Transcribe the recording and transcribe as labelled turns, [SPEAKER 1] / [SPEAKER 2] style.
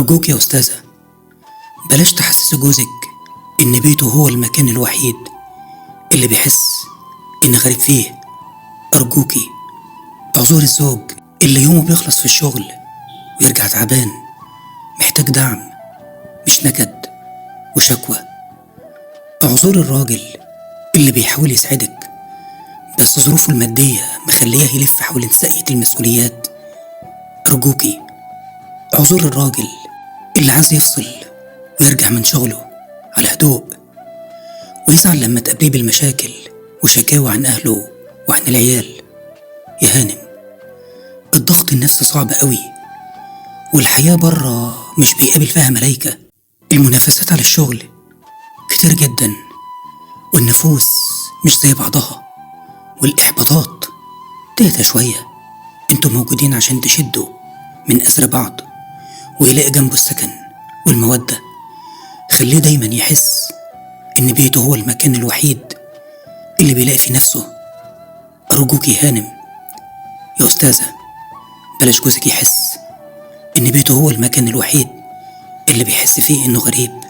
[SPEAKER 1] أرجوك يا أستاذة، بلاش تحسسي جوزك إن بيته هو المكان الوحيد اللي بيحس إن غريب فيه. أرجوكي اعذري الزوج اللي يومه بيخلص في الشغل ويرجع تعبان محتاج دعم مش نكد وشكوى. اعذري الراجل اللي بيحاول يسعدك بس ظروفه المادية مخليه يلف حول ساقية المسؤوليات. أرجوكي اعذري الراجل اللي عايز يفصل ويرجع من شغله على هدوء ويزعل لما تقابليه بالمشاكل وشكاوى عن أهله وعن العيال. يا هانم، الضغط النفسي صعب قوي، والحياة برا مش بيقابل فيها ملايكة. المنافسات على الشغل كتير جدا، والنفوس مش زي بعضها، والإحباطات تهدى شوية. انتوا موجودين عشان تشدوا من أسر بعض ويلاقي جنبه السكن والمودة. خليه دايما يحس إن بيته هو المكان الوحيد اللي بيلاقي فيه نفسه. أرجوك يا هانم يا أستاذة، بلاش جوزك يحس إن بيته هو المكان الوحيد اللي بيحس فيه إنه غريب.